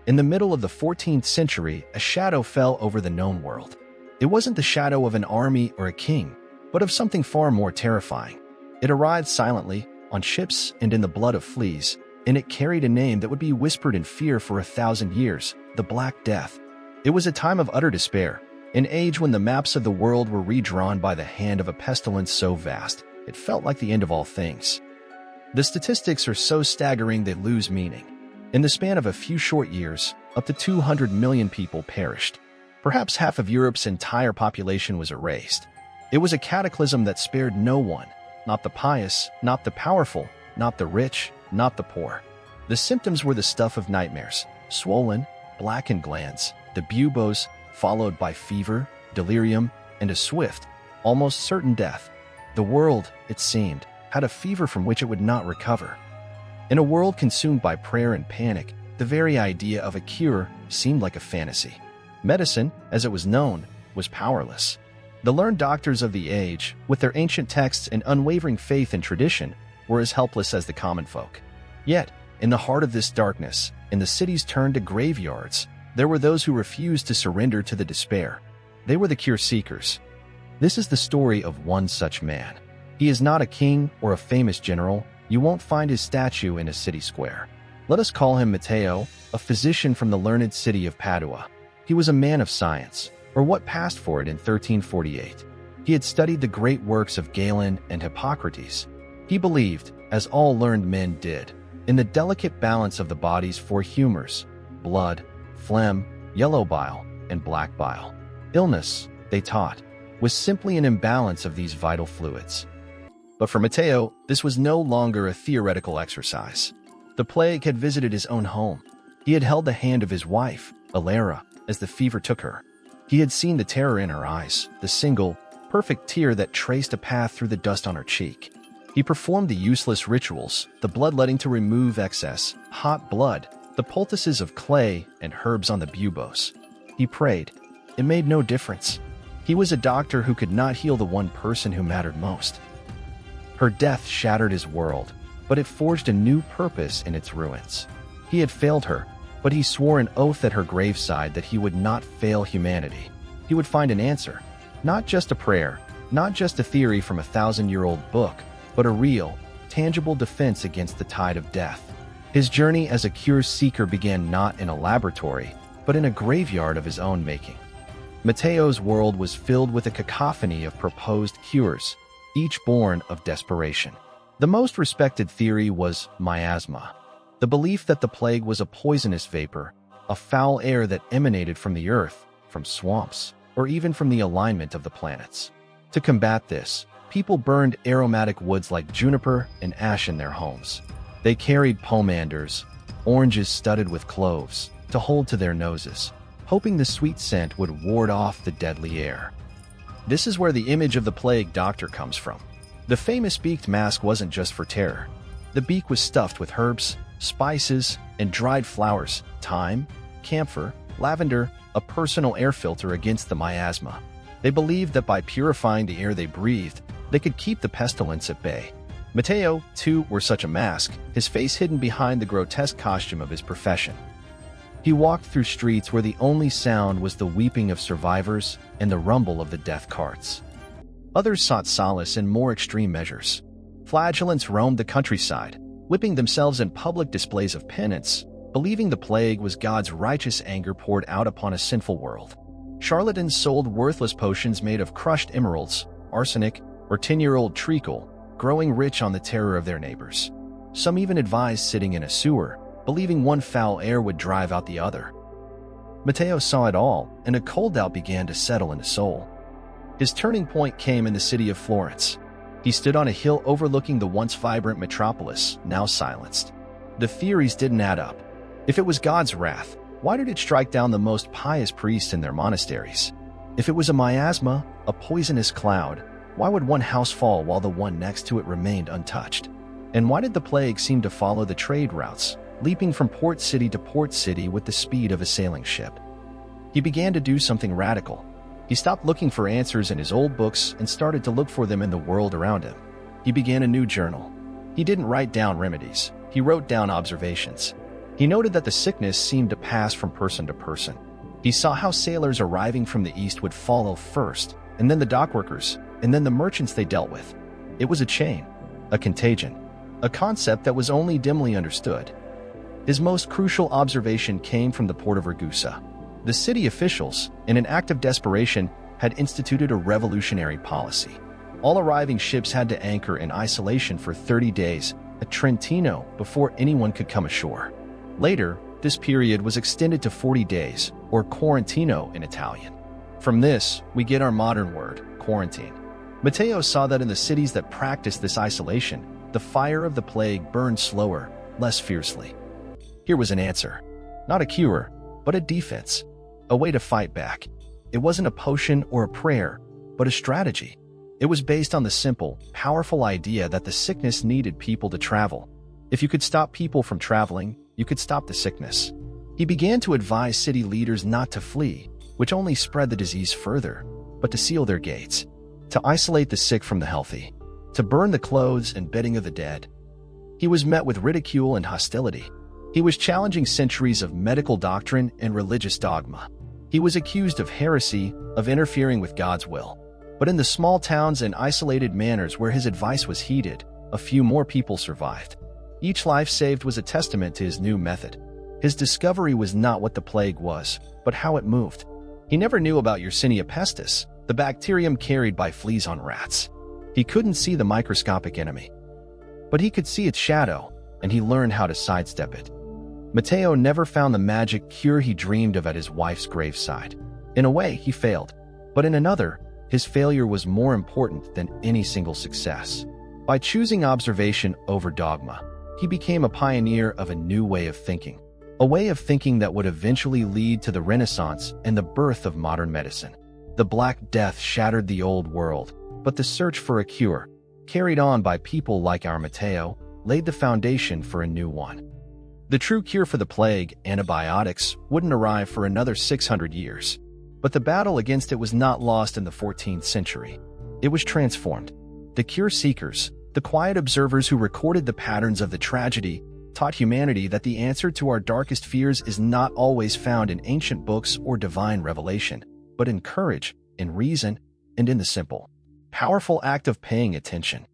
In the middle of the 14th century, a shadow fell over the known world. It wasn't the shadow of an army or a king, but of something far more terrifying. It arrived silently, on ships and in the blood of fleas, and it carried a name that would be whispered in fear for 1,000 years, the Black Death. It was a time of utter despair, an age when the maps of the world were redrawn by the hand of a pestilence so vast, it felt like the end of all things. The statistics are so staggering they lose meaning. In the span of a few short years, up to 200 million people perished. Perhaps half of Europe's entire population was erased. It was a cataclysm that spared no one, not the pious, not the powerful, not the rich, not the poor. The symptoms were the stuff of nightmares: swollen, blackened glands, the buboes, followed by fever, delirium, and a swift, almost certain death. The world, it seemed, had a fever from which it would not recover. In a world consumed by prayer and panic, the very idea of a cure seemed like a fantasy. Medicine, as it was known, was powerless. The learned doctors of the age, with their ancient texts and unwavering faith in tradition, were as helpless as the common folk. Yet, in the heart of this darkness, in the cities turned to graveyards, there were those who refused to surrender to the despair. They were the cure seekers. This is the story of one such man. He is not a king or a famous general. You won't find his statue in a city square. Let us call him Matteo, a physician from the learned city of Padua. He was a man of science, or what passed for it in 1348. He had studied the great works of Galen and Hippocrates. He believed, as all learned men did, in the delicate balance of the body's four humors: blood, phlegm, yellow bile, and black bile. Illness, they taught, was simply an imbalance of these vital fluids. But for Matteo, this was no longer a theoretical exercise. The plague had visited his own home. He had held the hand of his wife, Alara, as the fever took her. He had seen the terror in her eyes, the single, perfect tear that traced a path through the dust on her cheek. He performed the useless rituals, the bloodletting to remove excess, hot blood, the poultices of clay and herbs on the buboes. He prayed. It made no difference. He was a doctor who could not heal the one person who mattered most. Her death shattered his world, but it forged a new purpose in its ruins. He had failed her, but he swore an oath at her graveside that he would not fail humanity. He would find an answer, not just a prayer, not just a theory from a 1,000-year-old book, but a real, tangible defense against the tide of death. His journey as a cure seeker began not in a laboratory, but in a graveyard of his own making. Matteo's world was filled with a cacophony of proposed cures, each born of desperation. The most respected theory was miasma, the belief that the plague was a poisonous vapor, a foul air that emanated from the earth, from swamps, or even from the alignment of the planets. To combat this, people burned aromatic woods like juniper and ash in their homes. They carried pomanders, oranges studded with cloves, to hold to their noses, hoping the sweet scent would ward off the deadly air. This is where the image of the plague doctor comes from. The famous beaked mask wasn't just for terror. The beak was stuffed with herbs, spices, and dried flowers, thyme, camphor, lavender, a personal air filter against the miasma. They believed that by purifying the air they breathed, they could keep the pestilence at bay. Matteo, too, wore such a mask, his face hidden behind the grotesque costume of his profession. He walked through streets where the only sound was the weeping of survivors and the rumble of the death carts. Others sought solace in more extreme measures. Flagellants roamed the countryside, whipping themselves in public displays of penance, believing the plague was God's righteous anger poured out upon a sinful world. Charlatans sold worthless potions made of crushed emeralds, arsenic, or 10-year-old treacle, growing rich on the terror of their neighbors. Some even advised sitting in a sewer, believing one foul air would drive out the other. Matteo saw it all, and a cold doubt began to settle in his soul. His turning point came in the city of Florence. He stood on a hill overlooking the once vibrant metropolis, now silenced. The theories didn't add up. If it was God's wrath, why did it strike down the most pious priests in their monasteries? If it was a miasma, a poisonous cloud, why would one house fall while the one next to it remained untouched? And why did the plague seem to follow the trade routes, leaping from port city to port city with the speed of a sailing ship? He began to do something radical. He stopped looking for answers in his old books and started to look for them in the world around him. He began a new journal. He didn't write down remedies. He wrote down observations. He noted that the sickness seemed to pass from person to person. He saw how sailors arriving from the east would follow first, and then the dockworkers, and then the merchants they dealt with. It was a chain, a contagion, a concept that was only dimly understood. His most crucial observation came from the port of Ragusa. The city officials, in an act of desperation, had instituted a revolutionary policy. All arriving ships had to anchor in isolation for 30 days at Trentino before anyone could come ashore. Later, this period was extended to 40 days, or quarantino in Italian. From this, we get our modern word, quarantine. Matteo saw that in the cities that practiced this isolation, the fire of the plague burned slower, less fiercely. Here was an answer. Not a cure, but a defense. A way to fight back. It wasn't a potion or a prayer, but a strategy. It was based on the simple, powerful idea that the sickness needed people to travel. If you could stop people from traveling, you could stop the sickness. He began to advise city leaders not to flee, which only spread the disease further, but to seal their gates, to isolate the sick from the healthy, to burn the clothes and bedding of the dead. He was met with ridicule and hostility. He was challenging centuries of medical doctrine and religious dogma. He was accused of heresy, of interfering with God's will. But in the small towns and isolated manors where his advice was heeded, a few more people survived. Each life saved was a testament to his new method. His discovery was not what the plague was, but how it moved. He never knew about Yersinia pestis, the bacterium carried by fleas on rats. He couldn't see the microscopic enemy. But he could see its shadow, and he learned how to sidestep it. Matteo never found the magic cure he dreamed of at his wife's graveside. In a way, he failed. But in another, his failure was more important than any single success. By choosing observation over dogma, he became a pioneer of a new way of thinking. A way of thinking that would eventually lead to the Renaissance and the birth of modern medicine. The Black Death shattered the old world, but the search for a cure, carried on by people like our Matteo, laid the foundation for a new one. The true cure for the plague, antibiotics, wouldn't arrive for another 600 years. But the battle against it was not lost in the 14th century. It was transformed. The cure seekers, the quiet observers who recorded the patterns of the tragedy, taught humanity that the answer to our darkest fears is not always found in ancient books or divine revelation, but in courage, in reason, and in the simple, powerful act of paying attention.